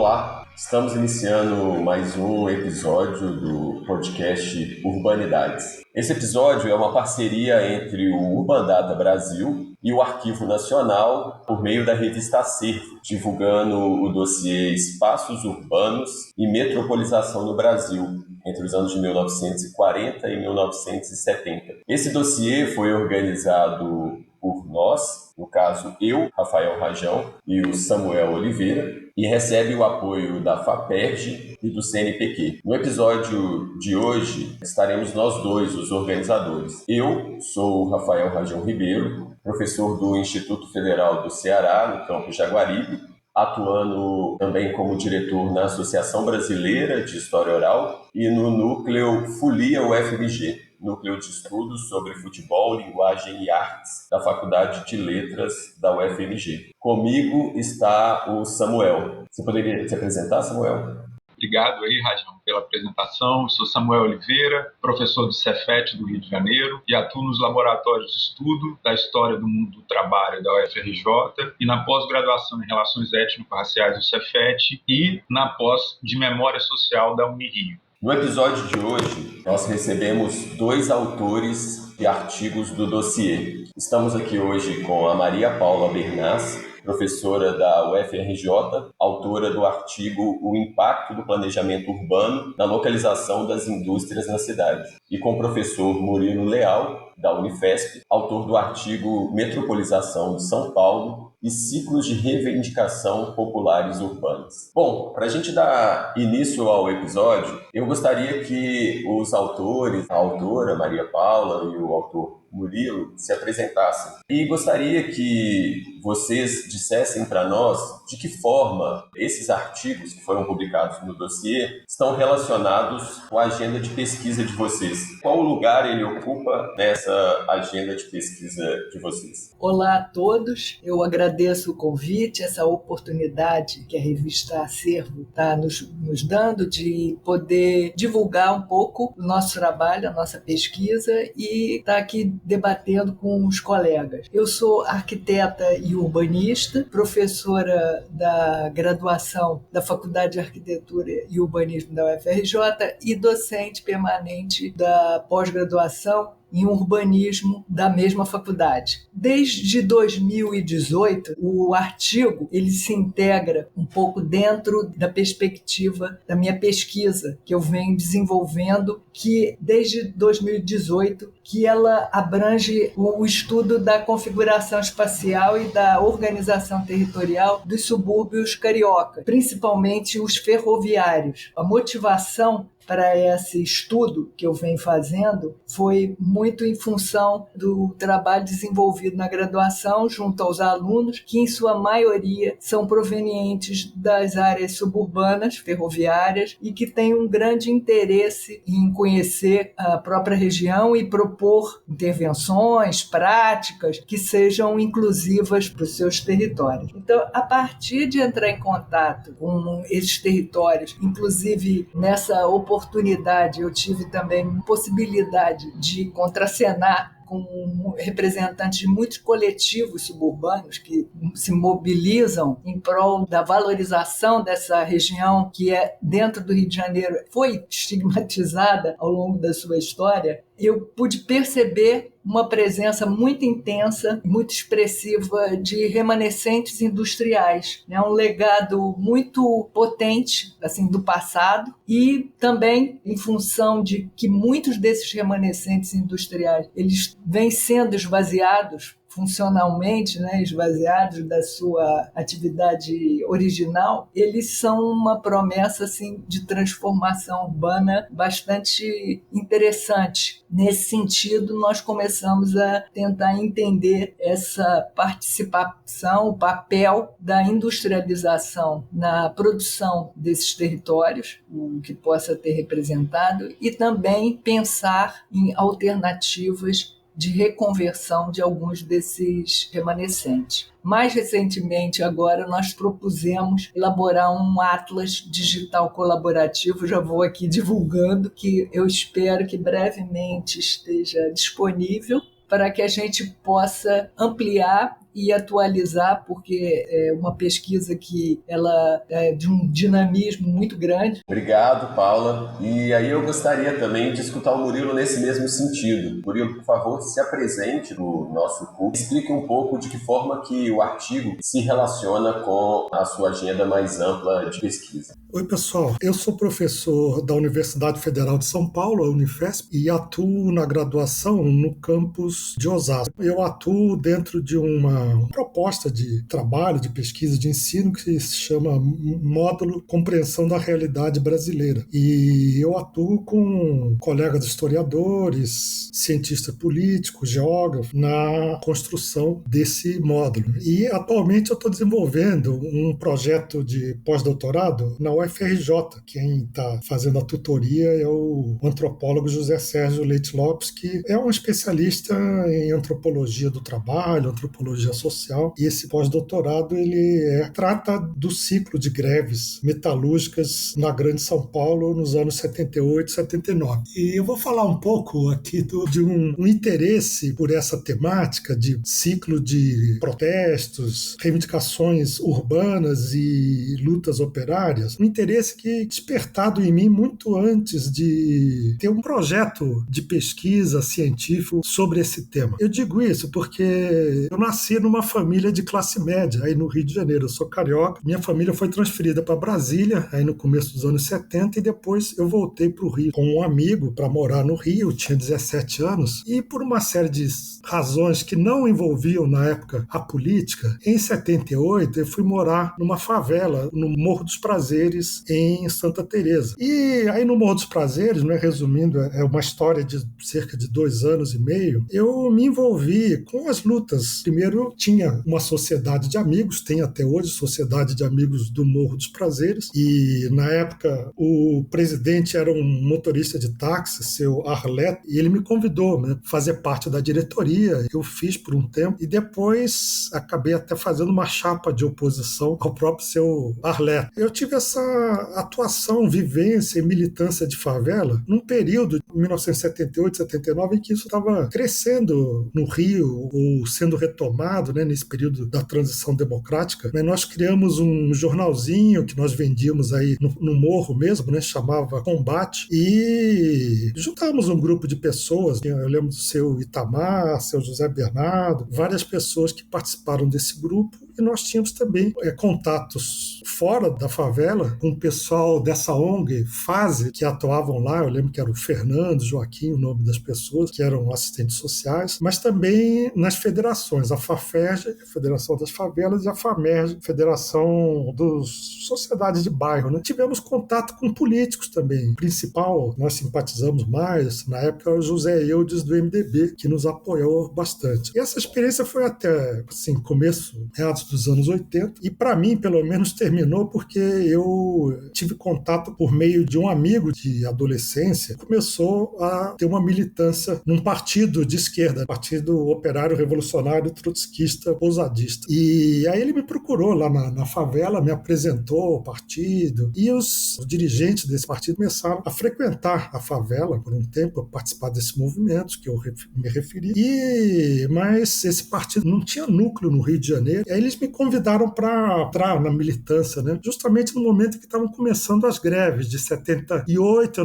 Olá, estamos iniciando mais um episódio do podcast Urbanidades. Esse episódio é uma parceria entre o Urbandata Brasil e o Arquivo Nacional por meio da revista Acervo, divulgando o dossiê Espaços Urbanos e Metropolização no Brasil, entre os anos de 1940 e 1970. Esse dossiê foi organizado por nós, no caso eu, Rafael Rajão, e o Samuel Oliveira, e recebe o apoio da FAPERJ e do CNPq. No episódio de hoje, estaremos nós dois, os organizadores. Eu sou o Rafael Rajão Ribeiro, professor do Instituto Federal do Ceará, no campus Jaguaribe, atuando também como diretor na Associação Brasileira de História Oral e no Núcleo Folia UFMG, Núcleo de Estudos sobre Futebol, Linguagem e Artes da Faculdade de Letras da UFMG. Comigo está o Samuel. Você poderia se apresentar, Samuel? Obrigado aí, Rajão, pela apresentação. Eu sou Samuel Oliveira, professor do Cefet do Rio de Janeiro e atuo nos laboratórios de estudo da história do mundo do trabalho da UFRJ e na pós-graduação em Relações Étnico-Raciais do Cefet e na pós de Memória Social da Unirio. No episódio de hoje, nós recebemos dois autores de artigos do dossiê. Estamos aqui hoje com a Maria Paula Bernas, professora da UFRJ, autora do artigo O Impacto do Planejamento Urbano na Localização das Indústrias na Cidade, e com o professor Murilo Leal, da Unifesp, autor do artigo Metropolização de São Paulo e Ciclos de Reivindicação Populares Urbanas. Bom, para a gente dar início ao episódio, eu gostaria que os autores, a autora Maria Paula e o autor Murilo, se apresentassem. E gostaria que vocês dissessem para nós de que forma esses artigos que foram publicados no dossiê estão relacionados com a agenda de pesquisa de vocês. Qual lugar ele ocupa nessa agenda de pesquisa de vocês? Olá a todos, eu agradeço o convite, essa oportunidade que a revista Acervo está nos dando de poder divulgar um pouco o nosso trabalho, a nossa pesquisa e estar aqui debatendo com os colegas. Eu sou arquiteta e urbanista, professora da graduação da Faculdade de Arquitetura e Urbanismo da UFRJ e docente permanente da pós-graduação em urbanismo da mesma faculdade. Desde 2018, o artigo ele se integra um pouco dentro da perspectiva da minha pesquisa, que eu venho desenvolvendo, que desde 2018, que ela abrange o estudo da configuração espacial e da organização territorial dos subúrbios carioca, principalmente os ferroviários. A motivação para esse estudo que eu venho fazendo foi muito em função do trabalho desenvolvido na graduação junto aos alunos, que em sua maioria são provenientes das áreas suburbanas, ferroviárias, e que têm um grande interesse em conhecer a própria região e propor intervenções, práticas que sejam inclusivas para os seus territórios. Então, a partir de entrar em contato com esses territórios, inclusive nessa oportunidade, eu tive também possibilidade de contracenar com representantes de muitos coletivos suburbanos que se mobilizam em prol da valorização dessa região que dentro do Rio de Janeiro foi estigmatizada ao longo da sua história. Eu pude perceber uma presença muito intensa, muito expressiva de remanescentes industriais, né? Um legado muito potente assim, do passado e também em função de que muitos desses remanescentes industriais eles vêm sendo esvaziados funcionalmente, né, esvaziados da sua atividade original, eles são uma promessa assim, de transformação urbana bastante interessante. Nesse sentido, nós começamos a tentar entender essa participação, o papel da industrialização na produção desses territórios, o que possa ter representado, e também pensar em alternativas de reconversão de alguns desses remanescentes. Mais recentemente, agora, nós propusemos elaborar um atlas digital colaborativo, já vou aqui divulgando, que eu espero que brevemente esteja disponível para que a gente possa ampliar e atualizar, porque é uma pesquisa que ela é de um dinamismo muito grande. Obrigado, Paula. E aí eu gostaria também de escutar o Murilo nesse mesmo sentido. Murilo, por favor, se apresente no nosso curso. Explique um pouco de que forma que o artigo se relaciona com a sua agenda mais ampla de pesquisa. Oi, pessoal. Eu sou professor da Universidade Federal de São Paulo, a Unifesp, e atuo na graduação no campus de Osasco. Eu atuo dentro de uma proposta de trabalho, de pesquisa, de ensino que se chama Módulo Compreensão da Realidade Brasileira. E eu atuo com colegas historiadores, cientistas políticos, geógrafos, na construção desse módulo. E atualmente eu estou desenvolvendo um projeto de pós-doutorado na UFRJ. Quem está fazendo a tutoria é o antropólogo José Sérgio Leite Lopes, que é um especialista em antropologia do trabalho, antropologia social, e esse pós-doutorado ele trata do ciclo de greves metalúrgicas na Grande São Paulo nos anos 78 e 79. E eu vou falar um pouco aqui de um interesse por essa temática de ciclo de protestos, reivindicações urbanas e lutas operárias, um interesse que despertado em mim muito antes de ter um projeto de pesquisa científico sobre esse tema. Eu digo isso porque eu nasci numa família de classe média, aí no Rio de Janeiro. Eu sou carioca, minha família foi transferida para Brasília, aí no começo dos anos 70, e depois eu voltei para o Rio com um amigo para morar no Rio. Eu tinha 17 anos, e por uma série de razões que não envolviam na época a política, em 78 eu fui morar numa favela, no Morro dos Prazeres, em Santa Teresa. E aí no Morro dos Prazeres, né, resumindo, é uma história de cerca de 2 anos e meio, eu me envolvi com as lutas. Primeiro tinha uma sociedade de amigos, tem até hoje Sociedade de Amigos do Morro dos Prazeres, e na época o presidente era um motorista de táxi, seu Arleto, e ele me convidou, né, a fazer parte da diretoria. Eu fiz por um tempo e depois acabei até fazendo uma chapa de oposição ao próprio seu Arleto. Eu tive essa atuação, vivência e militância de favela num período de 1978, 79, em que isso estava crescendo no Rio, ou sendo retomado, né, nesse período da transição democrática. Mas nós criamos um jornalzinho que nós vendíamos aí no morro mesmo, né, chamava Combate, e juntamos um grupo de pessoas. Eu lembro do seu Itamar, seu José Bernardo, várias pessoas que participaram desse grupo, e nós tínhamos também contatos fora da favela com o pessoal dessa ONG Fase, que atuavam lá. Eu lembro que era o Fernando, Joaquim, o nome das pessoas, que eram assistentes sociais, mas também nas federações, a FAFERJ, Federação das Favelas, e a FAMERJ, Federação dos Sociedades de Bairro, né? Tivemos contato com políticos também. O principal, nós simpatizamos mais, na época, o José Eudes, do MDB, que nos apoiou bastante. E essa experiência foi até, assim, meados dos anos 80, e para mim, pelo menos, terminou porque eu tive contato por meio de um amigo de adolescência, começou a ter uma militância num partido de esquerda, Partido Operário Revolucionário Trotskista Pousadista. E aí ele me procurou lá na favela, me apresentou o partido, e os dirigentes desse partido começaram a frequentar a favela por um tempo, a participar desses movimentos que eu me referi. Mas esse partido não tinha núcleo no Rio de Janeiro, e aí eles me convidaram para entrar na militância, né? Justamente no momento em que estavam começando as greves de 78,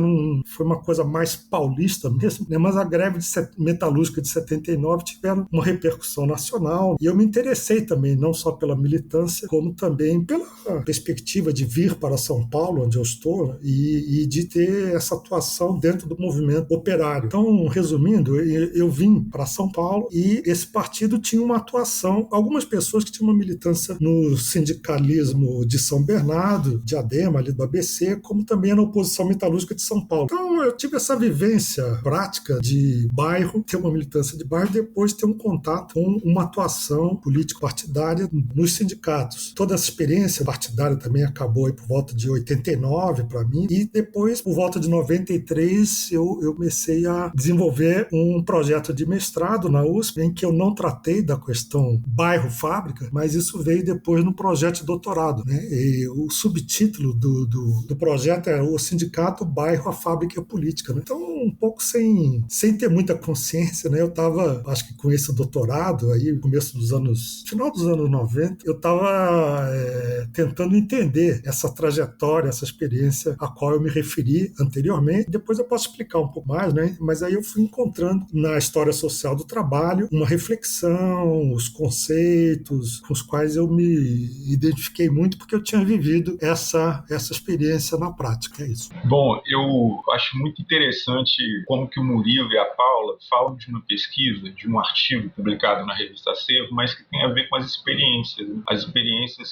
foi uma coisa mais paulista mesmo, né? Mas a greve metalúrgica de 79 tiveram uma repercussão nacional, e eu me interessei também, não só pela militância, como também pela perspectiva de vir para São Paulo, onde eu estou, e de ter essa atuação dentro do movimento operário. Então, resumindo, eu vim para São Paulo, e esse partido tinha uma atuação, algumas pessoas que tinham uma militância no sindicalismo de São Bernardo, de Adema, ali do ABC, como também na oposição metalúrgica de São Paulo. Então eu tive essa vivência prática de bairro, ter uma militância de bairro, depois ter um contato com uma atuação político-partidária nos sindicatos. Toda essa experiência partidária também acabou aí por volta de 89 para mim, e depois, por volta de 93, eu comecei a desenvolver um projeto de mestrado na USP, em que eu não tratei da questão bairro-fábrica, mas mas isso veio depois no projeto de doutorado, né? E o subtítulo do projeto é O Sindicato, o Bairro, a Fábrica e a Política, né? Então, um pouco sem ter muita consciência, né? Eu estava, acho que com esse doutorado, aí, final dos anos 90, eu estava tentando entender essa trajetória, essa experiência a qual eu me referi anteriormente. Depois eu posso explicar um pouco mais, né? Mas aí eu fui encontrando na história social do trabalho uma reflexão, os conceitos com os quais eu me identifiquei muito, porque eu tinha vivido essa experiência na prática. É isso. Bom, eu acho muito interessante como que o Murilo e a Paula falam de uma pesquisa, de um artigo publicado na revista Acervo, mas que tem a ver com as experiências, né? As experiências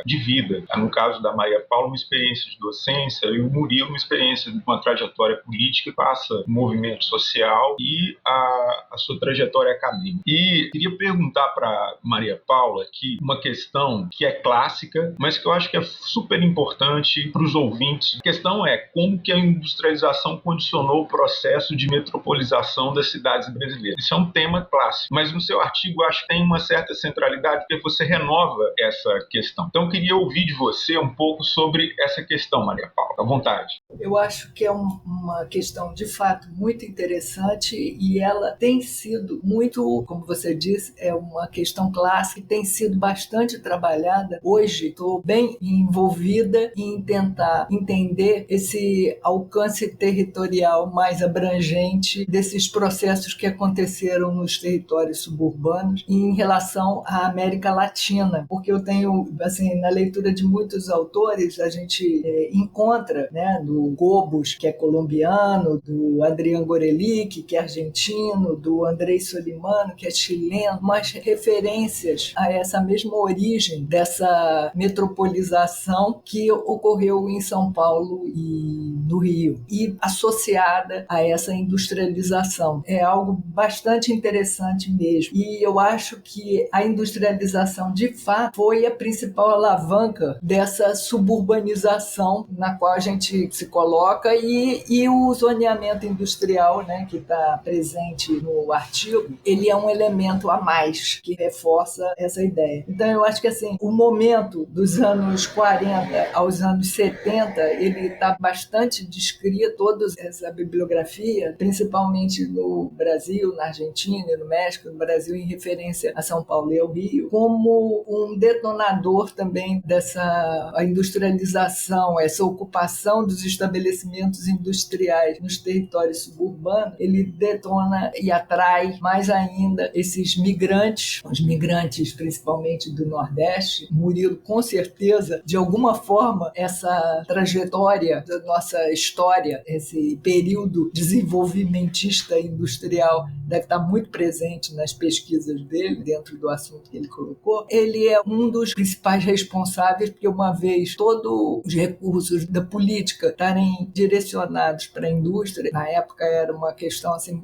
de vida. No caso da Maria Paula, uma experiência de docência, e o Murilo, uma experiência de uma trajetória política que passa o movimento social e a sua trajetória acadêmica. E queria perguntar para Maria Paula aqui uma questão que é clássica, mas que eu acho que é super importante para os ouvintes. A questão é como que a industrialização condicionou o processo de metropolização das cidades brasileiras. Isso é um tema clássico, mas no seu artigo eu acho que tem uma certa centralidade porque você renova essa questão. Então eu queria ouvir de você um pouco sobre essa questão, Maria Paula. À vontade. Eu acho que é uma questão de fato muito interessante e ela tem sido muito, como você disse, é uma questão clássica e tem sido bastante trabalhada. Hoje estou bem envolvida em tentar entender esse alcance territorial mais abrangente desses processos que aconteceram nos territórios suburbanos em relação à América Latina, porque eu tenho, assim, na leitura de muitos autores, a gente encontra, né, do Gobos, que é colombiano, do Adrián Gorelick, que é argentino, do Andrei Solimano, que é chileno, mas referências a essa mesma origem dessa metropolização que ocorreu em São Paulo e no Rio, e associada a essa industrialização. É algo bastante interessante mesmo. E eu acho que a industrialização, de fato, foi a principal alavanca dessa suburbanização na qual a gente se coloca e o zoneamento industrial, né, que está presente no artigo, ele é um elemento a mais que reforça essa ideia. Então eu acho que assim, o momento dos anos 40 aos anos 70, ele está bastante descrito, toda essa bibliografia, principalmente no Brasil, na Argentina e no México, no Brasil em referência a São Paulo e ao Rio, como um detonador também dessa industrialização, essa ocupação dos estabelecimentos industriais nos territórios suburbanos. Ele detona e atrai mais ainda esses migrantes, os migrantes principalmente do Nordeste. Murilo, com certeza, de alguma forma, essa trajetória da nossa história, esse período desenvolvimentista industrial deve estar muito presente nas pesquisas dele, dentro do assunto que ele colocou. Ele é um dos principais responsáveis, porque uma vez todos os recursos da política estarem direcionados para a indústria, na época era uma questão assim,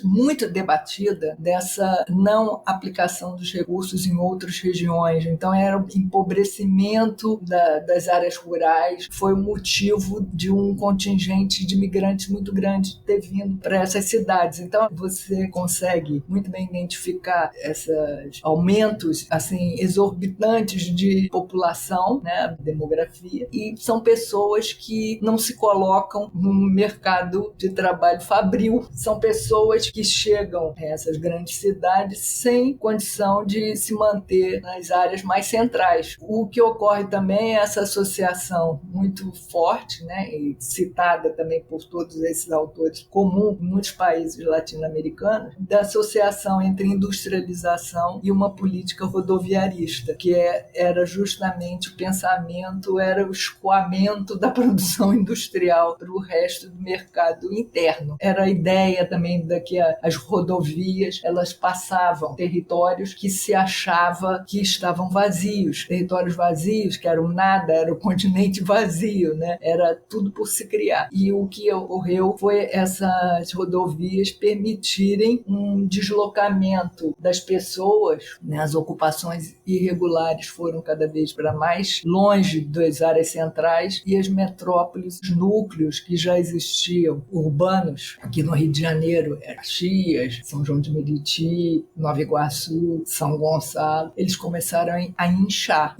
muito debatida, dessa não aplicação dos recursos em outras regiões. Então era o empobrecimento das áreas rurais, foi o motivo de um contingente de imigrantes muito grande ter vindo para essas cidades. Então você consegue muito bem identificar esses aumentos assim, exorbitantes de população, né, demografia, e são pessoas que não se colocam no mercado de trabalho fabril, são pessoas que chegam a essas grandes cidades sem condição de se manter nas áreas mais centrais. O que ocorre também é essa associação muito forte, né, e citada também por todos esses autores, comum em muitos países latino-americanos, da associação entre industrialização e uma política rodoviarista, que era justamente o pensamento, era o escoamento da produção industrial para o resto do mercado interno. Era a ideia também de que as rodovias, elas passavam territórios que se achava que estavam vazios, territórios vazios, que eram nada, era o continente vazio, né? Era tudo por se criar. E o que ocorreu foi essas rodovias permitir permitirem um deslocamento das pessoas, né? As ocupações irregulares foram cada vez para mais longe das áreas centrais e as metrópoles, os núcleos que já existiam, urbanos, aqui no Rio de Janeiro, Caxias, São João de Meriti, Nova Iguaçu, São Gonçalo, eles começaram a inchar.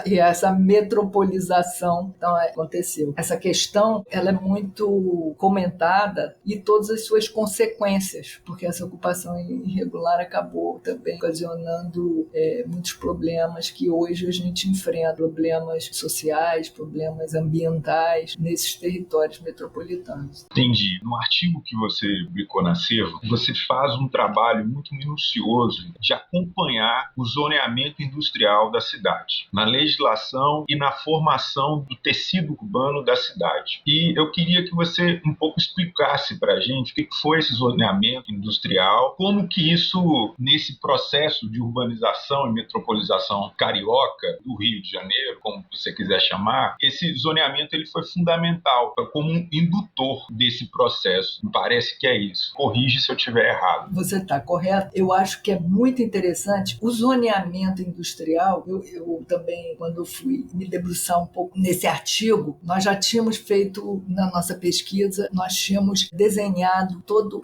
E essa metropolização então, aconteceu. Essa questão ela é muito comentada e todas as suas consequências, porque essa ocupação irregular acabou também ocasionando muitos problemas que hoje a gente enfrenta, problemas sociais, problemas ambientais nesses territórios metropolitanos. Entendi. No artigo que você publicou na Acervo, você faz um trabalho muito minucioso de acompanhar o zoneamento industrial da cidade, na legislação e na formação do tecido urbano da cidade. E eu queria que você um pouco explicasse para a gente o que foi esse zoneamento industrial, como que isso, nesse processo de urbanização e metropolização carioca do Rio de Janeiro, como você quiser chamar, esse zoneamento ele foi fundamental como um indutor desse processo. Me parece que é isso. Corrige se eu estiver errado. Você está correto. Eu acho que é muito interessante o zoneamento industrial. Eu também, quando fui me debruçar um pouco nesse artigo, nós já tínhamos feito na nossa pesquisa, nós tínhamos desenhado todo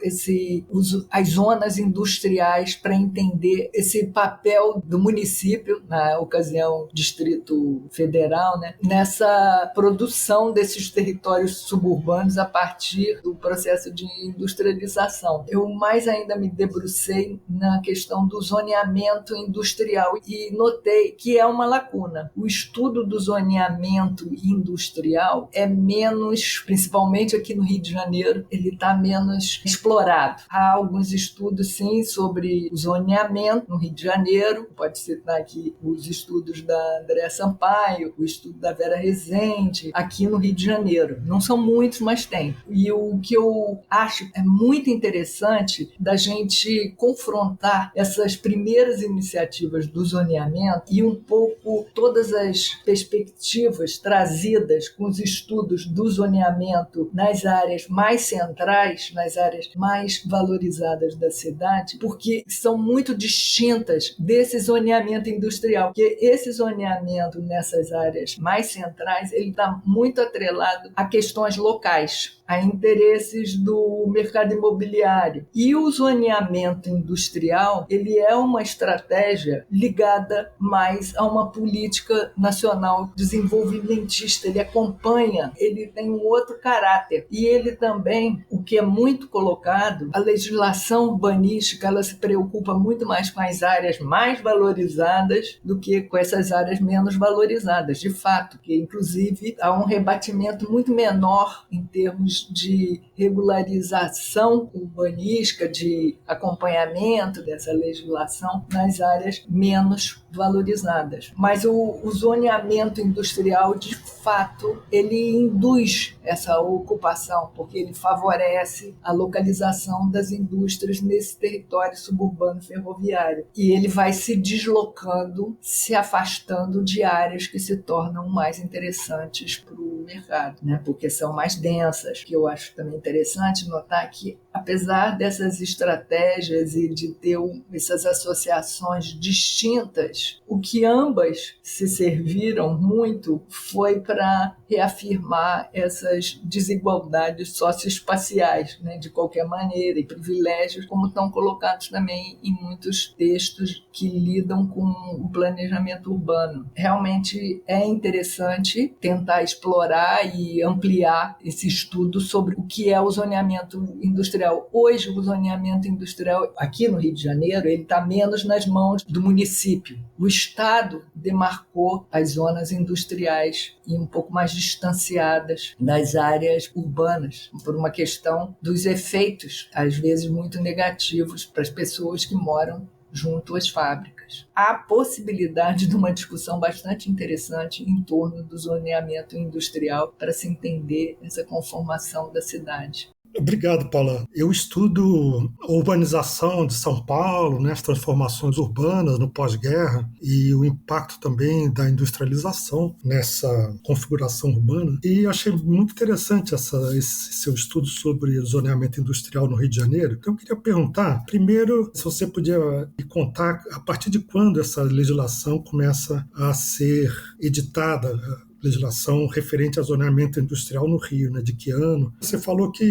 as zonas industriais para entender esse papel do município, na ocasião Distrito Federal, né, nessa produção desses territórios suburbanos a partir do processo de industrialização. Eu mais ainda me debrucei na questão do zoneamento industrial e notei que é uma lacuna. O estudo do zoneamento industrial é menos, principalmente aqui no Rio de Janeiro, ele está menos explorado. Há alguns estudos, sim, sobre o zoneamento no Rio de Janeiro. Pode citar aqui os estudos da Andréa Sampaio, o estudo da Vera Rezende, aqui no Rio de Janeiro. Não são muitos, mas tem. E o que eu acho é muito interessante da gente confrontar essas primeiras iniciativas do zoneamento e um pouco todas as perspectivas trazidas com os estudos do zoneamento nas áreas mais centrais, nas áreas mais valorizadas da cidade, porque são muito distintas desse zoneamento industrial, porque esse zoneamento nessas áreas mais centrais, ele está muito atrelado a questões locais, a interesses do mercado imobiliário. E o zoneamento industrial, ele é uma estratégia ligada mais a uma política nacional desenvolvimentista. Ele acompanha, ele tem um outro caráter. E ele também, o que é muito colocado, a legislação urbanística, ela se preocupa muito mais com as áreas mais valorizadas do que com essas áreas menos valorizadas, de fato, que inclusive há um rebatimento muito menor em termos de regularização urbanística, de acompanhamento dessa legislação nas áreas menos valorizadas. Mas o zoneamento industrial, de fato, ele induz essa ocupação, porque ele favorece a localização das indústrias nesse território suburbano ferroviário. E ele vai se deslocando, se afastando de áreas que se tornam mais interessantes para o mercado, né? Porque são mais densas, que eu acho também interessante notar que, apesar dessas estratégias e de ter essas associações distintas, o que ambas se serviram muito foi para reafirmar essas desigualdades socioespaciais, né, de qualquer maneira, e privilégios, como estão colocados também em muitos textos que lidam com o planejamento urbano. Realmente é interessante tentar explorar e ampliar esse estudo sobre o que é o zoneamento industrial. Hoje, o zoneamento industrial aqui no Rio de Janeiro, ele está menos nas mãos do município. O Estado demarcou as zonas industriais e um pouco mais distanciadas das áreas urbanas, por uma questão dos efeitos, às vezes muito negativos, para as pessoas que moram junto às fábricas. Há a possibilidade de uma discussão bastante interessante em torno do zoneamento industrial para se entender essa conformação da cidade. Obrigado, Paula. Eu estudo a urbanização de São Paulo, né, as transformações urbanas no pós-guerra e o impacto também da industrialização nessa configuração urbana. E eu achei muito interessante esse seu estudo sobre zoneamento industrial no Rio de Janeiro. Então, eu queria perguntar, primeiro, se você podia me contar a partir de quando essa legislação começa a ser editada, legislação referente a zoneamento industrial no Rio, né? De que ano? Você falou que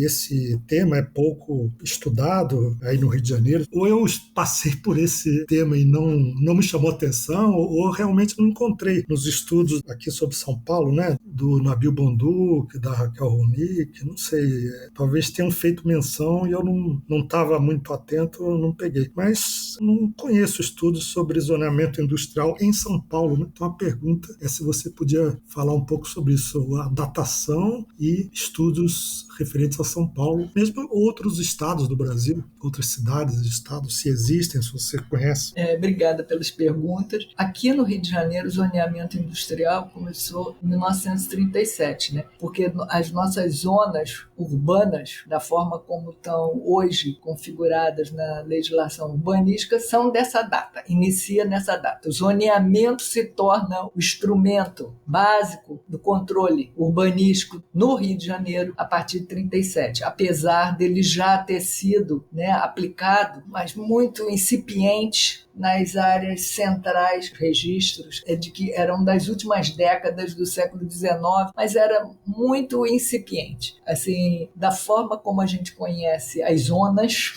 esse tema é pouco estudado aí no Rio de Janeiro. Ou eu passei por esse tema e não me chamou atenção, ou realmente não encontrei nos estudos aqui sobre São Paulo, né? Do Nabil Bonduc, da Raquel Ronick, não sei. Talvez tenham feito menção e eu não estava muito atento, não peguei. Mas não conheço estudos sobre zoneamento industrial em São Paulo, né? Então a pergunta é se você podia falar um pouco sobre isso, a datação e estudos referentes a São Paulo, mesmo outros estados do Brasil, outras cidades e estados, se existem, se você conhece. Obrigada pelas perguntas. Aqui no Rio de Janeiro, o zoneamento industrial começou em 1937, né? Porque as nossas zonas urbanas, da forma como estão hoje configuradas na legislação urbanística, são dessa data, inicia nessa data. O zoneamento se torna o instrumento básico do controle urbanístico no Rio de Janeiro a partir de 37, apesar dele já ter sido, né, aplicado, mas muito incipiente nas áreas centrais. Registros de que eram das últimas décadas do século XIX, mas era muito incipiente. Assim, da forma como a gente conhece as zonas,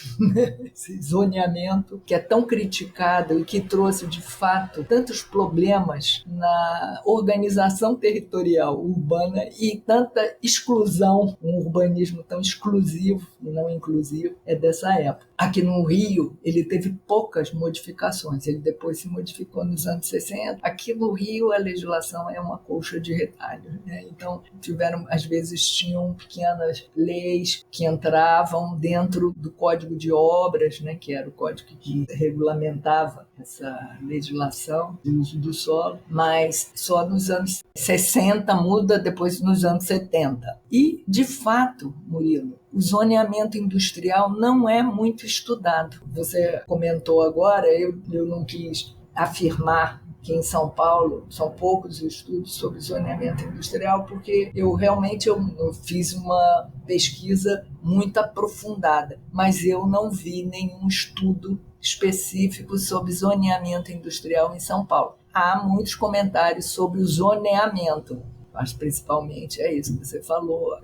esse zoneamento que é tão criticado e que trouxe, de fato, tantos problemas na organização territorial urbana e tanta exclusão, um urbanismo tão exclusivo e não inclusivo, é dessa época. Aqui no Rio, ele teve poucas modificações, ele depois se modificou nos anos 60. Aqui no Rio, a legislação é uma colcha de retalhos, né? Então, às vezes tinham pequenas leis que entravam dentro do Código de Obras, né, que era o código que regulamentava essa legislação de uso do solo, mas só nos anos 60 muda, depois nos anos 70. E, de fato, Murilo, o zoneamento industrial não é muito estudado. Você comentou agora, eu não quis afirmar que em São Paulo são poucos os estudos sobre zoneamento industrial, porque eu fiz uma pesquisa muito aprofundada, mas eu não vi nenhum estudo específico sobre zoneamento industrial em São Paulo. Há muitos comentários sobre o zoneamento, mas principalmente é isso que você falou,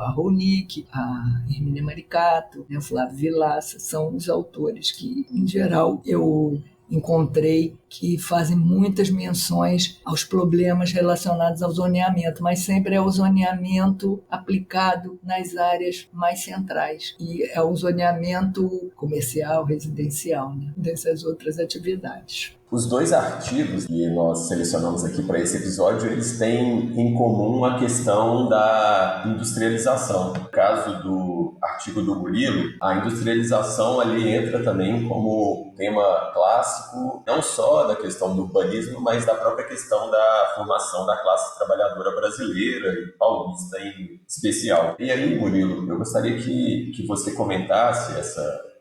a Ronick, a Hermínia Maricato, o Flávio Vilaça, são os autores que, em geral, eu encontrei que fazem muitas menções aos problemas relacionados ao zoneamento, mas sempre é o zoneamento aplicado nas áreas mais centrais. E é o zoneamento comercial, residencial, né, dessas outras atividades. Os dois artigos que nós selecionamos aqui para esse episódio, eles têm em comum a questão da industrialização. No caso do artigo do Murilo, a industrialização ali entra também como tema clássico, não só da questão do urbanismo, mas da própria questão da formação da classe trabalhadora brasileira e paulista em especial. E aí, Murilo, eu gostaria que você comentasse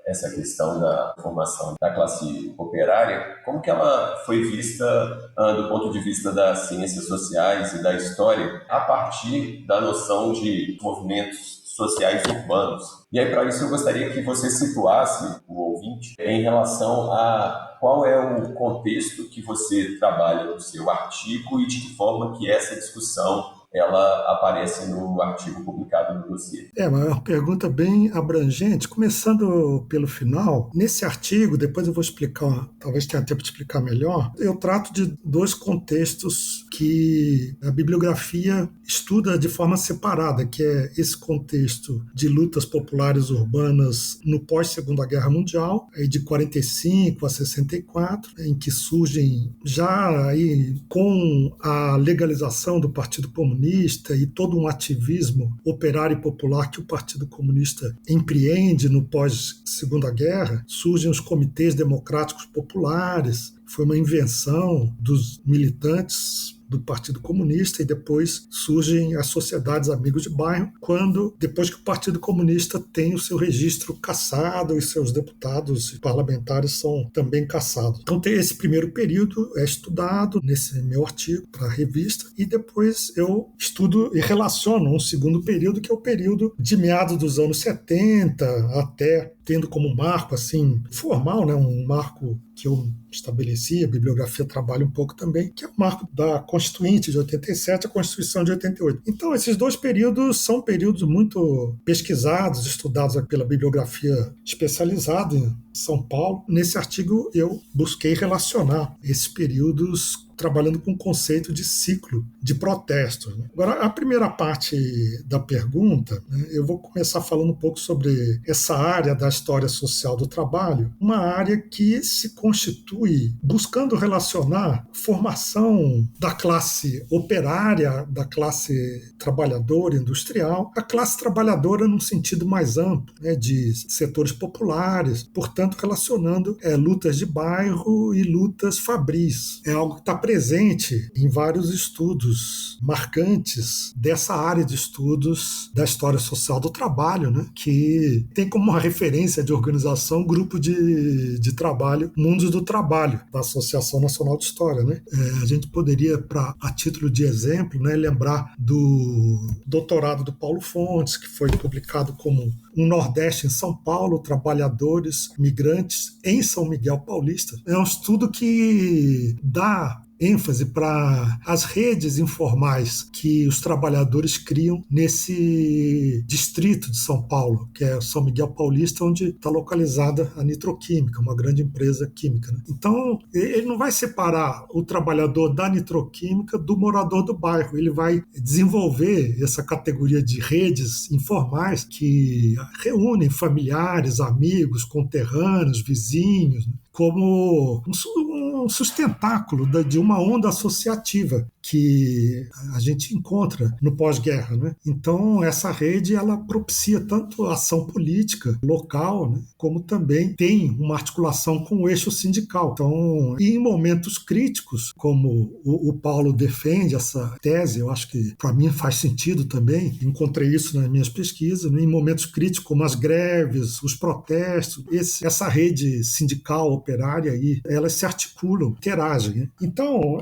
essa questão da formação da classe operária, como que ela foi vista do ponto de vista das ciências sociais e da história, a partir da noção de movimentos sociais urbanos. E aí, para isso, eu gostaria que você situasse o ouvinte em relação a qual é o contexto que você trabalha no seu artigo e de que forma que essa discussão ela aparece no artigo publicado no dossiê. É uma pergunta bem abrangente. Começando pelo final, nesse artigo, depois eu vou explicar, talvez tenha tempo de explicar melhor, eu trato de dois contextos que a bibliografia estuda de forma separada, que é esse contexto de lutas populares urbanas no pós-Segunda Guerra Mundial, aí de 45 a 64, em que surgem já aí com a legalização do Partido Comunista e todo um ativismo operário e popular que o Partido Comunista empreende no pós-Segunda Guerra, surgem os comitês democráticos populares, foi uma invenção dos militantes do Partido Comunista, e depois surgem as sociedades amigos de bairro, depois que o Partido Comunista tem o seu registro cassado e seus deputados e parlamentares são também cassados. Então tem esse primeiro período, é estudado nesse meu artigo para a revista, e depois eu estudo e relaciono um segundo período, que é o período de meados dos anos 70 até, tendo como marco assim formal, né, um marco que eu estabeleci, a bibliografia trabalha um pouco também, que é o marco da Constituinte de 87 e a Constituição de 88. Então, esses dois períodos são períodos muito pesquisados, estudados pela bibliografia especializada em São Paulo. Nesse artigo, eu busquei relacionar esses períodos trabalhando com o conceito de ciclo de protestos. Agora, a primeira parte da pergunta, né, eu vou começar falando um pouco sobre essa área da história social do trabalho, uma área que se constitui buscando relacionar formação da classe operária, da classe trabalhadora industrial, a classe trabalhadora num sentido mais amplo, né, de setores populares, portanto, relacionando lutas de bairro e lutas fabris. É algo que está presente em vários estudos marcantes dessa área de estudos da história social do trabalho, né, que tem como uma referência de organização o grupo de trabalho Mundos do Trabalho, da Associação Nacional de História. Né? A gente poderia, a título de exemplo, né, lembrar do doutorado do Paulo Fontes, que foi publicado como Um Nordeste em São Paulo, Trabalhadores Migrantes em São Miguel Paulista. É um estudo que dá ênfase para as redes informais que os trabalhadores criam nesse distrito de São Paulo, que é São Miguel Paulista, onde está localizada a Nitroquímica, uma grande empresa química. Né? Então, ele não vai separar o trabalhador da nitroquímica do morador do bairro, ele vai desenvolver essa categoria de redes informais que reúnem familiares, amigos, conterrâneos, vizinhos, né? Como um sustentáculo de uma onda associativa que a gente encontra no pós-guerra. Né? Então, essa rede ela propicia tanto a ação política local, né, como também tem uma articulação com o eixo sindical. Então, em momentos críticos, como o Paulo defende essa tese, eu acho que para mim faz sentido também, encontrei isso nas minhas pesquisas, né, em momentos críticos como as greves, os protestos, essa rede sindical operária aí, elas se articulam, interagem. Né? Então,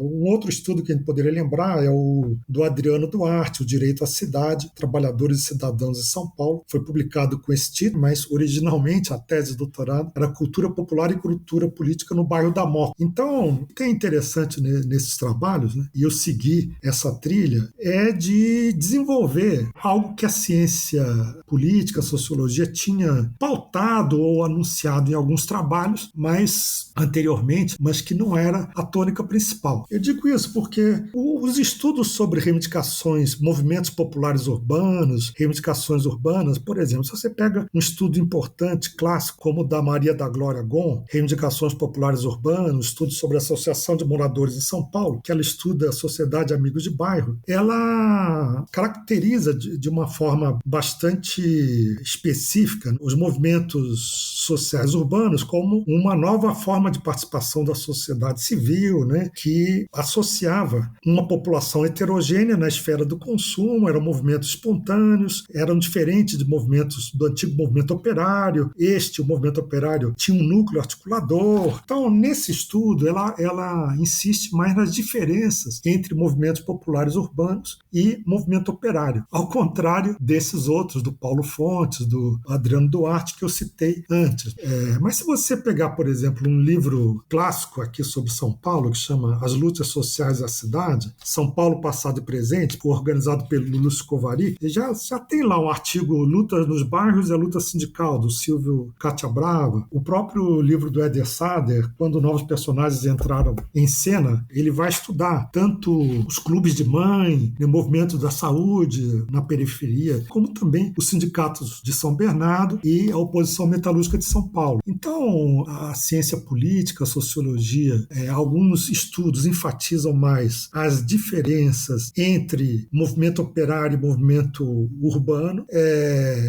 um outro estudo que a gente poderia lembrar é o do Adriano Duarte, O Direito à Cidade, Trabalhadores e Cidadãos de São Paulo. Foi publicado com esse título, mas originalmente a tese de doutorado era Cultura Popular e Cultura Política no Bairro da Moca. Então, o que é interessante nesses trabalhos, né, e eu segui essa trilha, é de desenvolver algo que a ciência política, a sociologia tinha pautado ou anunciado em alguns trabalhos, mas anteriormente, mas que não era a tônica principal. Eu digo isso porque os estudos sobre reivindicações, movimentos populares urbanos, reivindicações urbanas, por exemplo, se você pega um estudo importante, clássico, como o da Maria da Glória Gon, Reivindicações Populares Urbanas, estudo sobre a Associação de Moradores em São Paulo, que ela estuda a Sociedade Amigos de Bairro, ela caracteriza de uma forma bastante específica os movimentos sociais urbanos como uma nova forma de participação da sociedade civil, né, que associava uma população heterogênea na esfera do consumo, eram movimentos espontâneos, eram diferentes de movimentos do antigo movimento operário. O movimento operário, tinha um núcleo articulador. Então, nesse estudo, ela insiste mais nas diferenças entre movimentos populares urbanos e movimento operário, ao contrário desses outros, do Paulo Fontes, do Adriano Duarte, que eu citei antes. Mas se você pegar, por exemplo, um livro clássico aqui sobre São Paulo, que chama As Lutas Sociais da Cidade, São Paulo, Passado e Presente, organizado pelo Lúcio Covari, já tem lá um artigo Lutas nos Bairros e a Luta Sindical, do Silvio Catiabrava. O próprio livro do Eder Sader, Quando Novos Personagens Entraram em Cena, ele vai estudar tanto os clubes de mãe, o movimento da saúde na periferia, como também os sindicatos de São Bernardo e a oposição metalúrgica de São Paulo. Então, a ciência política, a sociologia, alguns estudos enfatizam mais mais as diferenças entre movimento operário e movimento urbano,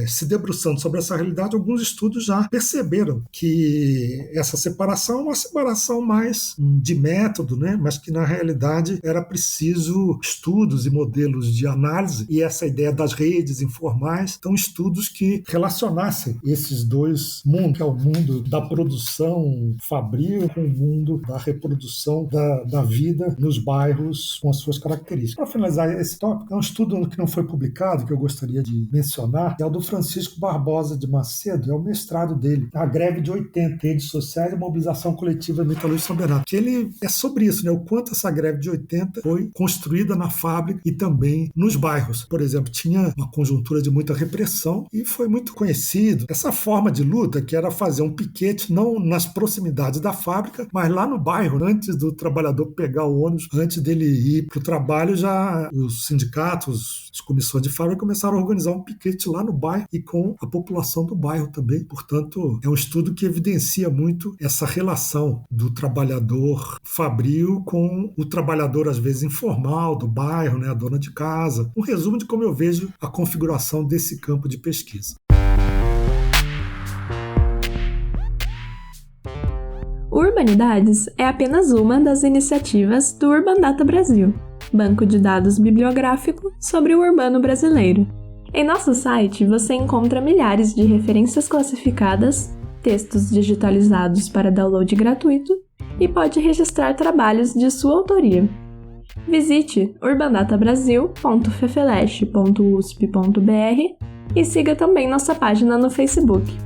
se debruçando sobre essa realidade, alguns estudos já perceberam que essa separação é uma separação mais de método, né? Mas que na realidade era preciso estudos e modelos de análise, e essa ideia das redes informais, então estudos que relacionassem esses dois mundos, que é o mundo da produção fabril com o mundo da reprodução da vida nos bairros com as suas características. Para finalizar esse tópico, é um estudo que não foi publicado, que eu gostaria de mencionar, que é o do Francisco Barbosa de Macedo, é o mestrado dele, A Greve de 80, Redes Sociais e Mobilização Coletiva Metalúrgica de São Bernardo, que ele é sobre isso, né? O quanto essa greve de 80 foi construída na fábrica e também nos bairros. Por exemplo, tinha uma conjuntura de muita repressão e foi muito conhecido essa forma de luta, que era fazer um piquete não nas proximidades da fábrica, mas lá no bairro, antes do trabalhador pegar o ônibus, antes dele ir para o trabalho, já os sindicatos, as comissões de fábrica começaram a organizar um piquete lá no bairro e com a população do bairro também. Portanto, é um estudo que evidencia muito essa relação do trabalhador fabril com o trabalhador, às vezes, informal do bairro, né, a dona de casa. Um resumo de como eu vejo a configuração desse campo de pesquisa. O Urbanidades é apenas uma das iniciativas do Urban Data Brasil, banco de dados bibliográfico sobre o urbano brasileiro. Em nosso site você encontra milhares de referências classificadas, textos digitalizados para download gratuito e pode registrar trabalhos de sua autoria. Visite urbandatabrasil.fefeleste.usp.br e siga também nossa página no Facebook.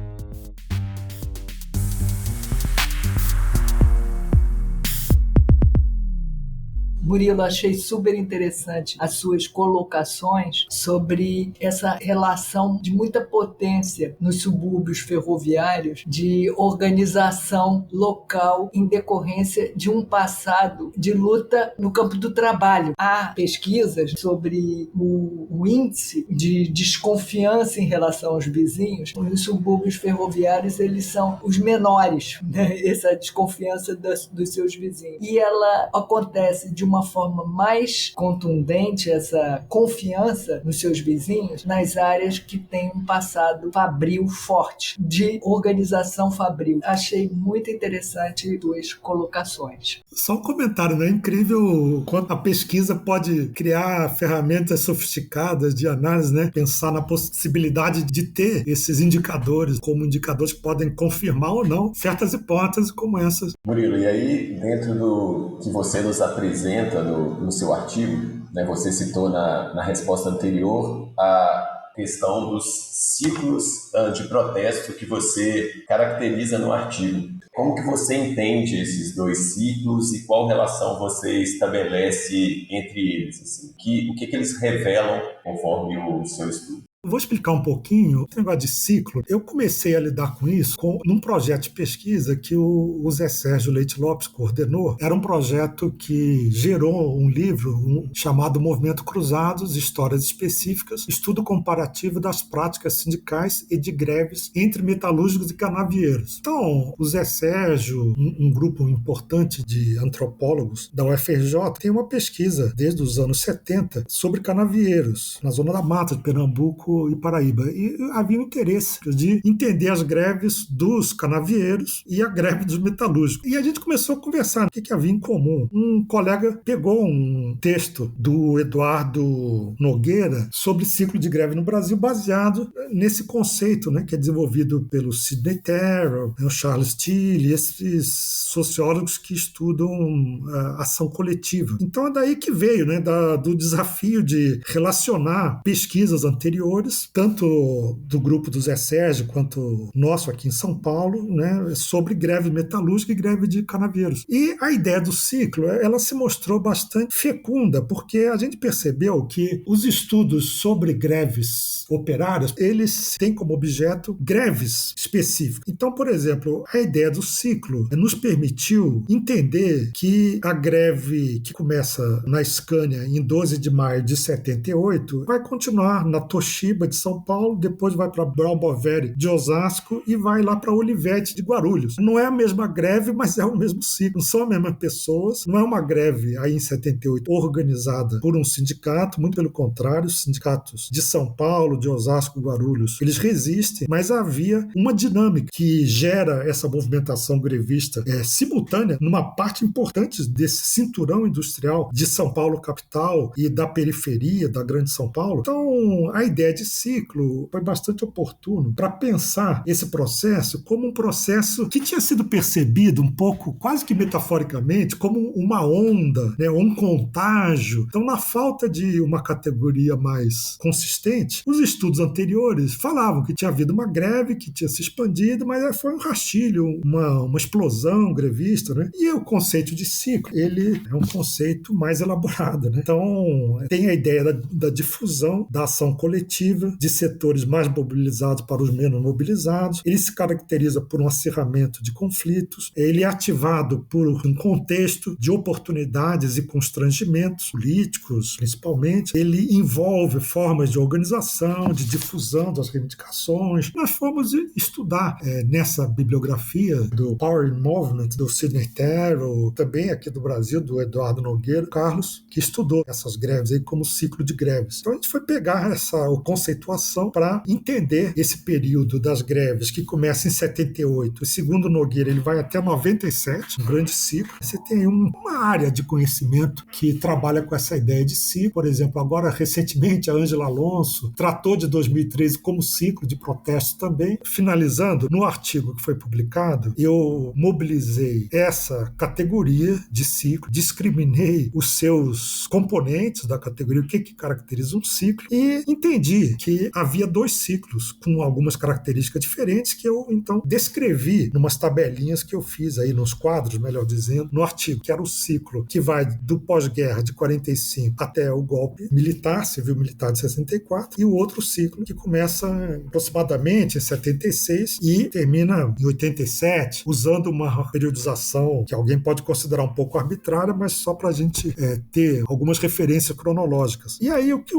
Murilo, achei super interessante as suas colocações sobre essa relação de muita potência nos subúrbios ferroviários de organização local em decorrência de um passado de luta no campo do trabalho. Há pesquisas sobre o índice de desconfiança em relação aos vizinhos. Os subúrbios ferroviários, eles são os menores, né? Essa desconfiança dos seus vizinhos. E ela acontece de uma forma mais contundente, essa confiança nos seus vizinhos, nas áreas que têm um passado fabril forte, de organização fabril. Achei muito interessante suas colocações. Só um comentário, né? É incrível quanto a pesquisa pode criar ferramentas sofisticadas de análise, né? Pensar na possibilidade de ter esses indicadores como indicadores que podem confirmar ou não certas hipóteses como essas. Murilo, e aí, dentro do que você nos apresenta no seu artigo, né, você citou na resposta anterior a questão dos ciclos de protesto que você caracteriza no artigo. Como que você entende esses dois ciclos e qual relação você estabelece entre eles? Assim? O que eles revelam conforme o seu estudo? Vou explicar um pouquinho o negócio de ciclo. Eu comecei a lidar com isso num projeto de pesquisa que o Zé Sérgio Leite Lopes coordenou. Era um projeto que gerou um livro chamado Movimento Cruzados, Histórias Específicas, Estudo Comparativo das Práticas Sindicais e de Greves entre Metalúrgicos e Canavieiros. Então, o Zé Sérgio, um grupo importante de antropólogos da UFRJ, tem uma pesquisa desde os anos 70 sobre canavieiros, na Zona da Mata de Pernambuco e Paraíba. E havia um interesse de entender as greves dos canavieiros e a greve dos metalúrgicos. E a gente começou a conversar o que havia em comum. Um colega pegou um texto do Eduardo Nogueira sobre ciclo de greve no Brasil, baseado nesse conceito, né, que é desenvolvido pelo Sidney Terrell, o Charles Tilly, esses sociólogos que estudam a ação coletiva. Então é daí que veio, né, do desafio de relacionar pesquisas anteriores, tanto do grupo do Zé Sérgio quanto nosso aqui em São Paulo, né, sobre greve metalúrgica e greve de canavieiros. E a ideia do ciclo, ela se mostrou bastante fecunda, porque a gente percebeu que os estudos sobre greves operárias, eles têm como objeto greves específicas. Então, por exemplo, a ideia do ciclo nos permitiu entender que a greve que começa na Scania em 12 de maio de 78 vai continuar na Toshiba Curitiba, de São Paulo, depois vai para Brown Boveri de Osasco e vai lá para Olivetti de Guarulhos. Não é a mesma greve, mas é o mesmo ciclo. Não são as mesmas pessoas. Não é uma greve aí em 78 organizada por um sindicato, muito pelo contrário, os sindicatos de São Paulo, de Osasco, Guarulhos, eles resistem, mas havia uma dinâmica que gera essa movimentação grevista simultânea numa parte importante desse cinturão industrial de São Paulo capital e da periferia da Grande São Paulo. Então, a ideia de ciclo foi bastante oportuno para pensar esse processo como um processo que tinha sido percebido um pouco, quase que metaforicamente, como uma onda, né, um contágio. Então, na falta de uma categoria mais consistente, os estudos anteriores falavam que tinha havido uma greve, que tinha se expandido, mas foi um rastilho, uma explosão grevista, né? E o conceito de ciclo, ele é um conceito mais elaborado, né? Então, tem a ideia da difusão da ação coletiva de setores mais mobilizados para os menos mobilizados. Ele se caracteriza por um acirramento de conflitos. Ele é ativado por um contexto de oportunidades e constrangimentos políticos, principalmente. Ele envolve formas de organização, de difusão das reivindicações. Nós fomos estudar nessa bibliografia do Power in Movement, do Sidney Terrell, também aqui do Brasil, do Eduardo Nogueira Carlos, que estudou essas greves aí como ciclo de greves. Então a gente foi pegar essa conceituação para entender esse período das greves que começa em 78. E segundo Nogueira, ele vai até 97, um grande ciclo. Você tem uma área de conhecimento que trabalha com essa ideia de ciclo. Por exemplo, agora recentemente a Ângela Alonso tratou de 2013 como ciclo de protesto também. Finalizando, no artigo que foi publicado, eu mobilizei essa categoria de ciclo, discriminei os seus componentes da categoria, o que caracteriza um ciclo, e entendi que havia dois ciclos com algumas características diferentes que eu, então, descrevi numas tabelinhas que eu fiz aí, nos quadros, melhor dizendo, no artigo, que era o ciclo que vai do pós-guerra de 45 até o golpe militar, civil-militar de 64, e o outro ciclo que começa aproximadamente em 76 e termina em 87, usando uma periodização que alguém pode considerar um pouco arbitrária, mas só para a gente ter algumas referências cronológicas. E aí o que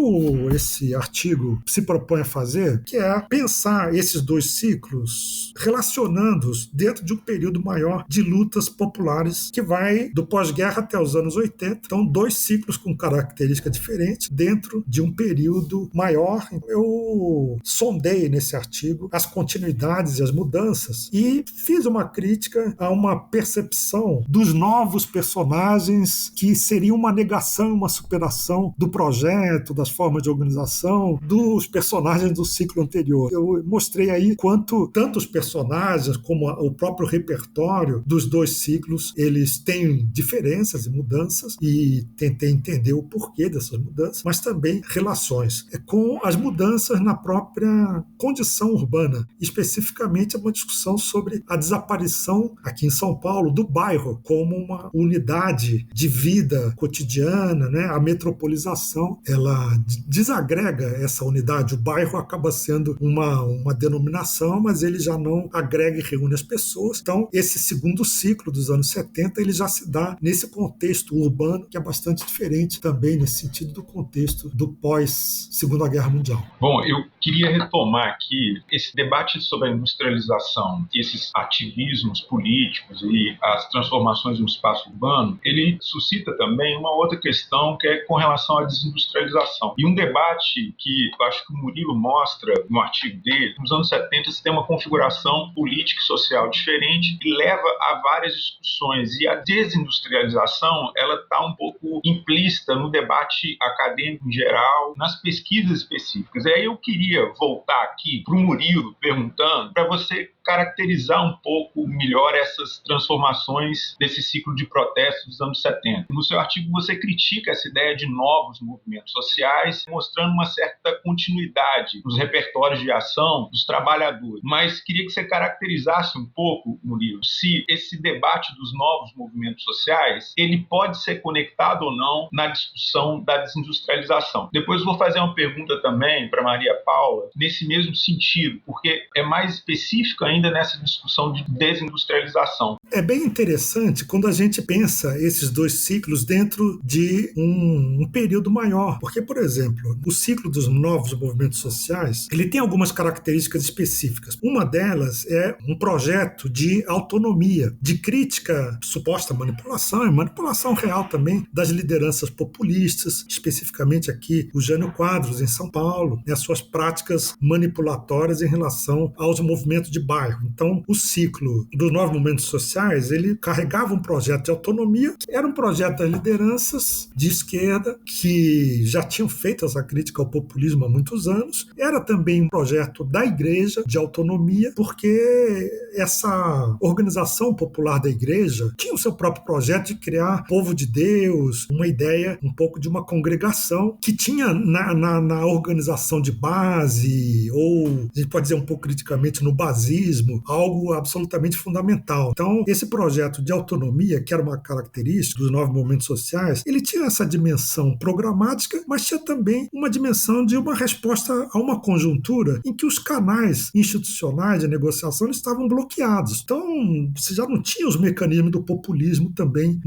esse artigo se propõe a fazer, que é pensar esses dois ciclos relacionando-os dentro de um período maior de lutas populares que vai do pós-guerra até os anos 80. Então, dois ciclos com características diferentes dentro de um período maior. Eu sondei nesse artigo as continuidades e as mudanças e fiz uma crítica a uma percepção dos novos personagens que seria uma negação, uma superação do projeto, das formas de organização, dos personagens do ciclo anterior. Eu mostrei aí quanto tanto os personagens como o próprio repertório dos dois ciclos, eles têm diferenças e mudanças, e tentei entender o porquê dessas mudanças, mas também relações com as mudanças na própria condição urbana. Especificamente, é uma discussão sobre a desaparição aqui em São Paulo do bairro como uma unidade de vida cotidiana, né? A metropolização, ela desagrega essa unidade. O bairro acaba sendo uma denominação, mas ele já não agrega e reúne as pessoas. Então, esse segundo ciclo dos anos 70, ele já se dá nesse contexto urbano, que é bastante diferente também nesse sentido do contexto do pós-Segunda Guerra Mundial. Bom, eu queria retomar aqui esse debate sobre a industrialização, esses ativismos políticos e as transformações no espaço urbano. Ele suscita também uma outra questão, que é com relação à desindustrialização. E um debate que eu acho que o Murilo mostra no artigo dele, nos anos 70 se tem uma configuração política e social diferente e leva a várias discussões. E a desindustrialização, ela está um pouco implícita no debate acadêmico em geral, nas pesquisas específicas. E aí eu queria voltar aqui para o Murilo, perguntando para você caracterizar um pouco melhor essas transformações desse ciclo de protestos dos anos 70. No seu artigo você critica essa ideia de novos movimentos sociais, mostrando uma certa continuidade nos repertórios de ação dos trabalhadores. Mas queria que você caracterizasse um pouco, Murilo, se esse debate dos novos movimentos sociais, ele pode ser conectado ou não na discussão da desindustrialização. Depois vou fazer uma pergunta também para Maria Paula, nesse mesmo sentido, porque é mais específica ainda nessa discussão de desindustrialização. É bem interessante quando a gente pensa esses dois ciclos dentro de um período maior, porque, por exemplo, o ciclo dos novos movimentos sociais, ele tem algumas características específicas. Uma delas é um projeto de autonomia, de crítica suposta manipulação, e manipulação real também das lideranças populistas, especificamente aqui o Jânio Quadros, em São Paulo, e as suas práticas manipulatórias em relação aos movimentos de bairro. Então, o ciclo dos novos movimentos sociais, ele carregava um projeto de autonomia, que era um projeto das lideranças de esquerda, que já tinham feito essa crítica ao populismo há muitos anos. Era também um projeto da igreja de autonomia, porque essa organização popular da igreja tinha o seu próprio projeto de criar povo de Deus, uma ideia um pouco de uma congregação que tinha na organização de base, ou a gente pode dizer um pouco criticamente no basismo, algo absolutamente fundamental. Então, esse projeto de autonomia, que era uma característica dos novos movimentos sociais, ele tinha essa dimensão programática, mas tinha também uma dimensão de uma resposta a uma conjuntura em que os canais institucionais de negociação estavam bloqueados. Então, você já não tinha os mecanismos do populismo também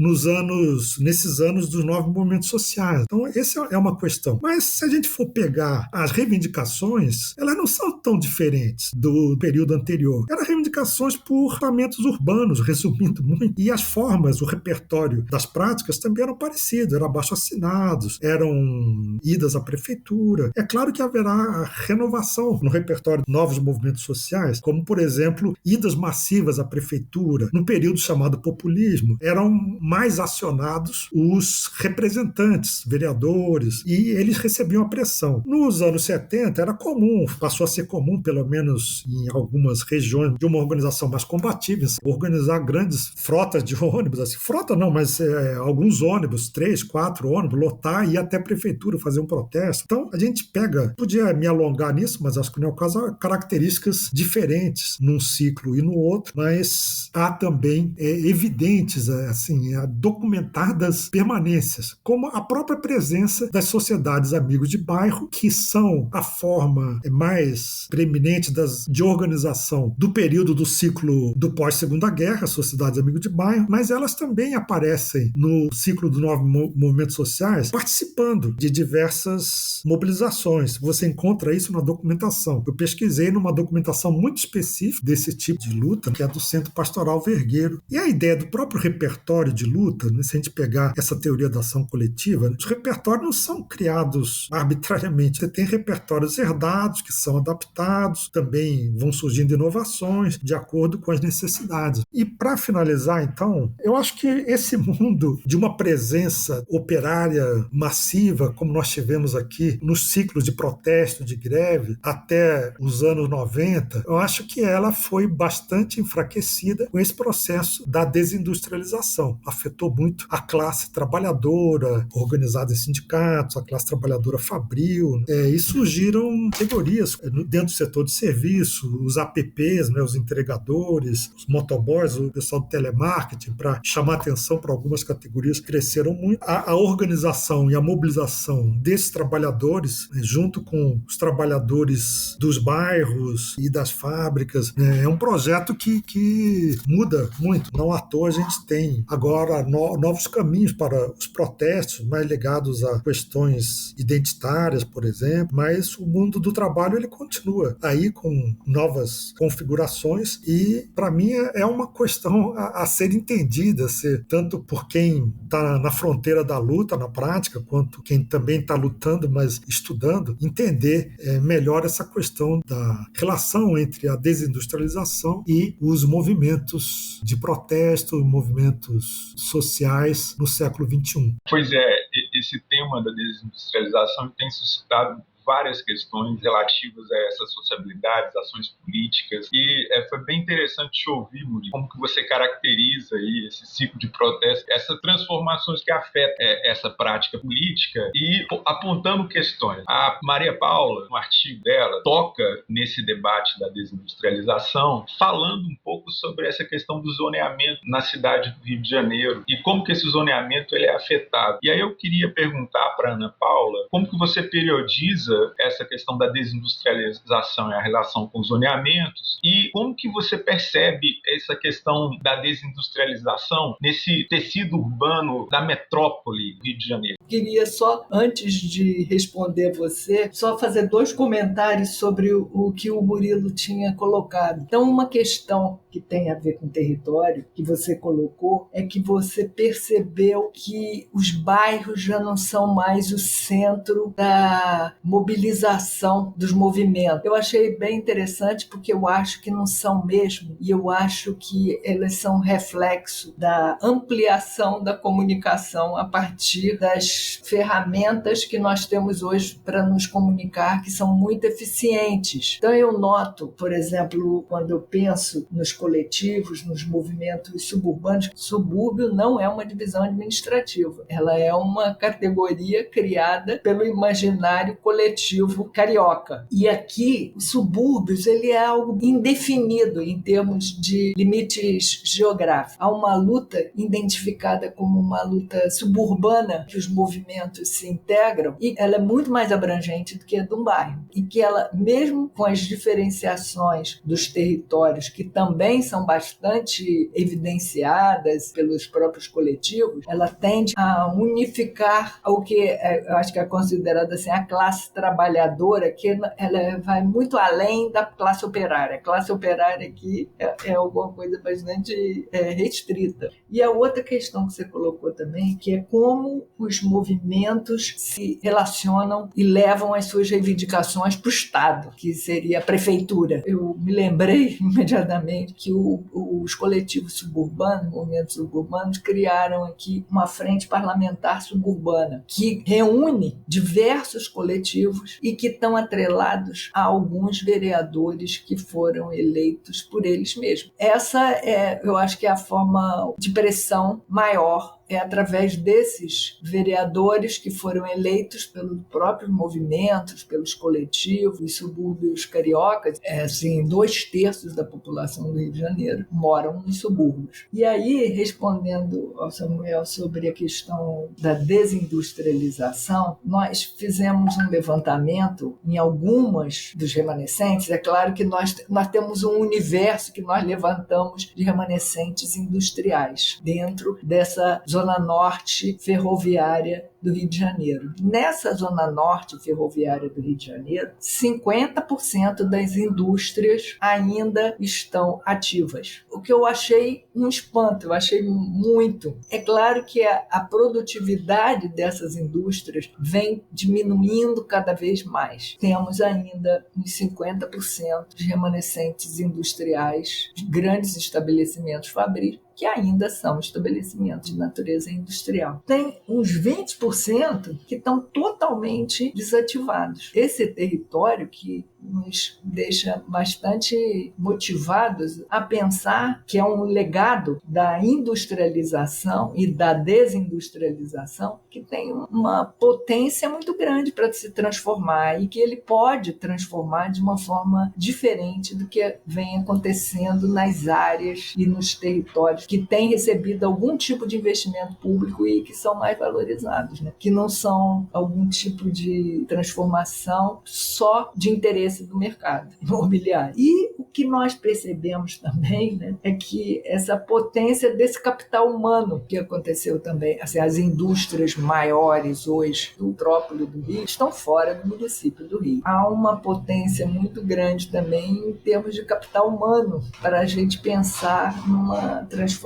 nesses anos dos novos movimentos sociais. Então, essa é uma questão. Mas se a gente for pegar as reivindicações, elas não são tão diferentes do período anterior. Eram reivindicações por equipamentos urbanos, resumindo muito, e as formas, o repertório das práticas também eram parecidos, eram abaixo-assinados, eram idas à prefeitura. É claro que haverá renovação no repertório de novos movimentos sociais, como, por exemplo, idas massivas à prefeitura. No período chamado populismo, eram mais acionados os representantes, vereadores, e eles recebiam a pressão. Nos anos 70 era comum, passou a ser comum, pelo menos em algumas regiões, de uma organização mais combativa, organizar grandes frotas de ônibus, assim, frota não, mas alguns ônibus, 3, 4 ônibus, lotar e ir até a prefeitura fazer um protesto. Então, a gente podia me alongar nisso, mas acho que não é o caso, há características diferentes num ciclo e no outro, mas há também evidentes, assim, documentadas permanências, como a própria presença das sociedades amigos de bairro, que são a forma mais preeminente de organização do período do ciclo do pós-Segunda Guerra, sociedades amigos de bairro, mas elas também aparecem no ciclo dos novos movimentos sociais, participando de diversas mobilizações. Você encontra isso na documentação. Eu pesquisei numa documentação muito específica desse tipo de luta, que é do Centro Pastoral Vergueiro. E a ideia do próprio repertório de luta, né, se a gente pegar essa teoria da ação coletiva, os repertórios não são criados arbitrariamente. Você tem repertórios herdados, que são adaptados, também vão surgindo inovações de acordo com as necessidades. E para finalizar, então, eu acho que esse mundo de uma presença operária massiva, como nós tivemos aqui nos ciclos de protesto, de greve, até os anos 90, eu acho que ela foi bastante enfraquecida com esse processo da desindustrialização. Afetou muito a classe trabalhadora, organizada em sindicatos, a classe trabalhadora fabril, e surgiram categorias dentro do setor de serviço, os APPs, né, os entregadores, os motoboys, o pessoal do telemarketing, para chamar atenção para algumas categorias que cresceram muito. A organização e a mobilização desses trabalhadores, né, junto com os trabalhadores dos bairros e das fábricas, né, é um projeto que muda muito. Não à toa a gente tem agora novos caminhos para os protestos, mais ligados a questões identitárias, por exemplo, mas o mundo do trabalho ele continua aí com novas configurações e, para mim, é uma questão a ser entendida, tanto por quem está na fronteira da luta, na prática, quanto quem também está lutando, mas estudando, entender melhor essa questão da relação entre a desindustrialização e os movimentos de protesto, movimentos sociais no século XXI. Pois é, esse tema da desindustrialização tem suscitado várias questões relativas a essas sociabilidades, ações políticas, e foi bem interessante te ouvir, Murilo, como que você caracteriza aí esse ciclo de protesto, essas transformações que afetam essa prática política e apontando questões. A Maria Paula, no artigo dela, toca nesse debate da desindustrialização, falando um pouco sobre essa questão do zoneamento na cidade do Rio de Janeiro e como que esse zoneamento ele é afetado. E aí eu queria perguntar para a Ana Paula, como que você periodiza essa questão da desindustrialização e a relação com os zoneamentos cidades. E como que você percebe essa questão da desindustrialização nesse tecido urbano da metrópole do Rio de Janeiro? Queria só, antes de responder você, só fazer 2 comentários sobre o que o Murilo tinha colocado. Então, uma questão que tem a ver com o território, que você colocou, é que você percebeu que os bairros já não são mais o centro da mobilização dos movimentos. Eu achei bem interessante, porque eu acho que não são mesmo, e eu acho que elas são reflexo da ampliação da comunicação a partir das ferramentas que nós temos hoje para nos comunicar, que são muito eficientes. Então eu noto, por exemplo, quando eu penso nos coletivos, nos movimentos suburbanos, subúrbio não é uma divisão administrativa, ela é uma categoria criada pelo imaginário coletivo carioca. E aqui, os subúrbios, ele é algo indefinido em termos de limites geográficos. Há uma luta identificada como uma luta suburbana, que os movimentos se integram, e ela é muito mais abrangente do que a de um bairro. E que ela, mesmo com as diferenciações dos territórios, que também são bastante evidenciadas pelos próprios coletivos, ela tende a unificar o que eu acho que é considerada assim, a classe trabalhadora, que ela vai muito além da classe operária. A classe operária aqui é alguma coisa bastante restrita. E a outra questão que você colocou também, que é como os movimentos se relacionam e levam as suas reivindicações para o Estado, que seria a prefeitura. Eu me lembrei imediatamente que os coletivos suburbanos, movimentos suburbanos, criaram aqui uma frente parlamentar suburbana, que reúne diversos coletivos e que estão atrelados a alguns vereadores que foram eleitos por eles mesmos. Essa eu acho que é a forma de pressão maior, é através desses vereadores que foram eleitos pelos próprios movimentos, pelos coletivos, os subúrbios cariocas. Assim, 2/3 da população do Rio de Janeiro moram nos subúrbios. E aí, respondendo ao Samuel sobre a questão da desindustrialização, nós fizemos um levantamento em algumas dos remanescentes. É claro que nós temos um universo que nós levantamos de remanescentes industriais dentro dessa Zona Norte ferroviária do Rio de Janeiro. Nessa Zona Norte ferroviária do Rio de Janeiro, 50% das indústrias ainda estão ativas. O que eu achei um espanto, eu achei muito. É claro que a produtividade dessas indústrias vem diminuindo cada vez mais. Temos ainda uns 50% de remanescentes industriais, de grandes estabelecimentos fabris, que ainda são estabelecimentos de natureza industrial. Tem uns 20% que estão totalmente desativados. Esse território que nos deixa bastante motivados a pensar que é um legado da industrialização e da desindustrialização que tem uma potência muito grande para se transformar e que ele pode transformar de uma forma diferente do que vem acontecendo nas áreas e nos territórios que têm recebido algum tipo de investimento público e que são mais valorizados, né? Que não são algum tipo de transformação só de interesse do mercado imobiliário. E o que nós percebemos também, né, é que essa potência desse capital humano que aconteceu também, assim, as indústrias maiores hoje do metrópole do Rio estão fora do município do Rio. Há uma potência muito grande também em termos de capital humano para a gente pensar numa transformação,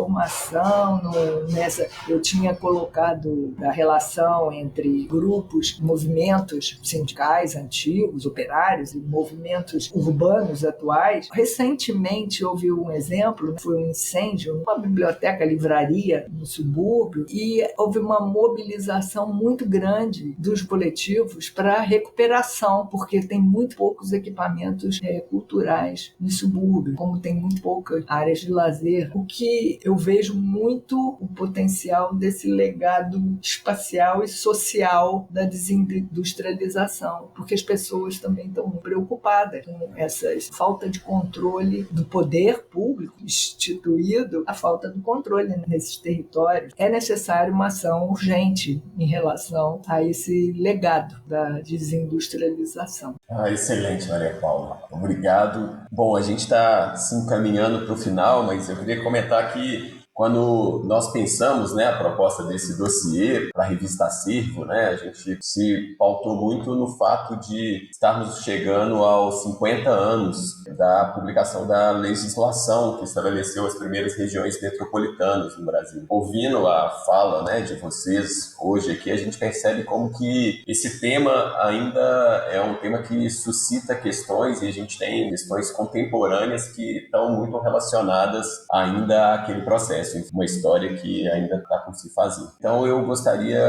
eu tinha colocado a relação entre grupos, movimentos sindicais antigos, operários e movimentos urbanos atuais. Recentemente houve um exemplo, foi um incêndio numa biblioteca, livraria no subúrbio, e houve uma mobilização muito grande dos coletivos para a recuperação, porque tem muito poucos equipamentos culturais no subúrbio, como tem muito poucas áreas de lazer, o que eu vejo muito o potencial desse legado espacial e social da desindustrialização, porque as pessoas também estão preocupadas com essa falta de controle controle do poder público instituído, a falta do controle nesses territórios. É necessário uma ação urgente em relação a esse legado da desindustrialização. Excelente, Maria Paula. Obrigado. Bom, a gente está se encaminhando para o final, mas eu queria comentar que quando nós pensamos, a proposta desse dossiê para a revista Acervo, a gente se pautou muito no fato de estarmos chegando aos 50 anos da publicação da legislação que estabeleceu as primeiras regiões metropolitanas no Brasil. Ouvindo a fala, de vocês hoje aqui, a gente percebe como que esse tema ainda é um tema que suscita questões, e a gente tem questões contemporâneas que estão muito relacionadas ainda àquele processo, uma história que ainda está por se fazer. Então eu gostaria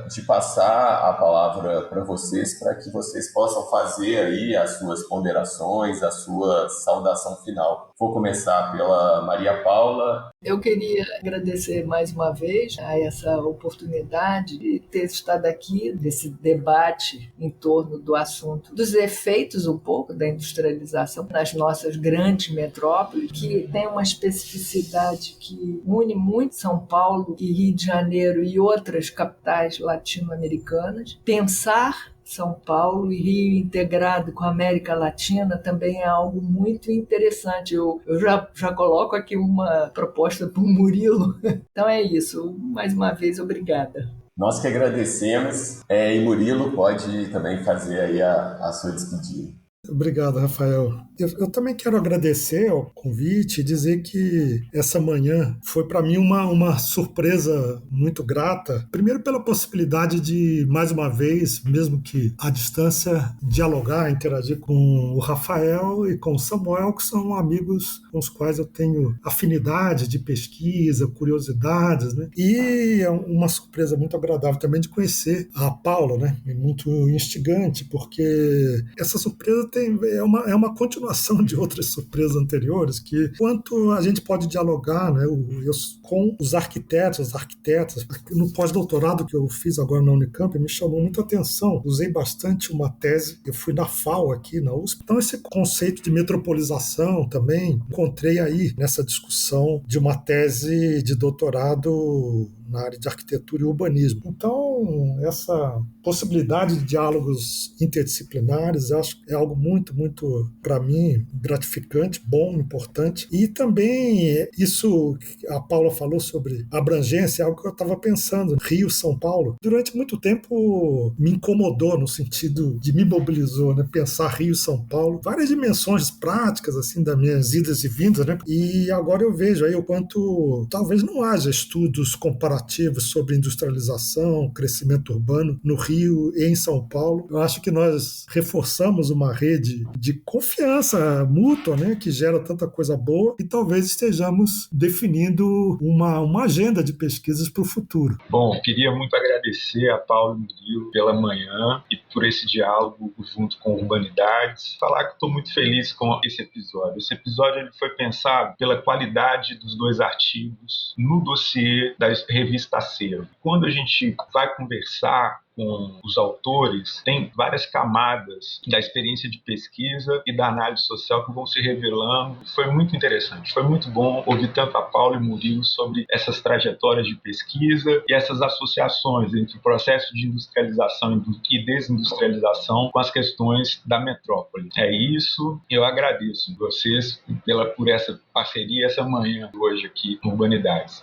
de passar a palavra para vocês, para que vocês possam fazer aí as suas ponderações, a sua saudação final. Vou começar pela Maria Paula. Eu queria agradecer mais uma vez a essa oportunidade de ter estado aqui nesse debate em torno do assunto dos efeitos um pouco da industrialização nas nossas grandes metrópoles, que tem uma especificidade que une muito São Paulo e Rio de Janeiro e outras capitais latino-americanas. Pensar São Paulo e Rio integrado com a América Latina também é algo muito interessante. Eu já coloco aqui uma proposta para o Murilo. Então é isso. Mais uma vez, obrigada. Nós que agradecemos. E Murilo pode também fazer aí a sua despedida. Obrigado, Rafael. Eu também quero agradecer ao convite e dizer que essa manhã foi para mim uma surpresa muito grata. Primeiro pela possibilidade de, mais uma vez, mesmo que à distância, dialogar, interagir com o Rafael e com o Samuel, que são amigos com os quais eu tenho afinidade de pesquisa, curiosidades, E é uma surpresa muito agradável também de conhecer a Paula, Muito instigante, porque essa surpresa é uma continuação de outras surpresas anteriores, que quanto a gente pode dialogar com os arquitetos, no pós-doutorado que eu fiz agora na Unicamp, me chamou muita atenção, usei bastante uma tese, eu fui na FAO aqui na USP, então esse conceito de metropolização também encontrei aí nessa discussão de uma tese de doutorado na área de arquitetura e urbanismo. Então, essa possibilidade de diálogos interdisciplinares, acho que é algo muito, muito, para mim, gratificante, bom, importante. E também isso que a Paula falou sobre abrangência, é algo que eu estava pensando. Rio, São Paulo, durante muito tempo me incomodou, no sentido de me mobilizou, pensar Rio e São Paulo, várias dimensões práticas, assim, das minhas idas e vindas, E agora eu vejo aí o quanto talvez não haja estudos comparativos sobre industrialização, crescimento urbano no Rio e em São Paulo. Eu acho que nós reforçamos uma rede de confiança mútua, que gera tanta coisa boa, e talvez estejamos definindo uma agenda de pesquisas para o futuro. Bom, queria muito agradecer a Paulo e Murilo pela manhã e por esse diálogo junto com Urbanidades. Falar que estou muito feliz com esse episódio. Esse episódio ele foi pensado pela qualidade dos dois artigos no dossiê da revista Acervo. Quando a gente vai conversar com os autores, tem várias camadas da experiência de pesquisa e da análise social que vão se revelando. Foi muito interessante, foi muito bom ouvir tanto a Paula e o Murilo sobre essas trajetórias de pesquisa e essas associações entre o processo de industrialização e desindustrialização com as questões da metrópole. É isso, eu agradeço vocês por essa parceria essa manhã hoje aqui no Urbanidades.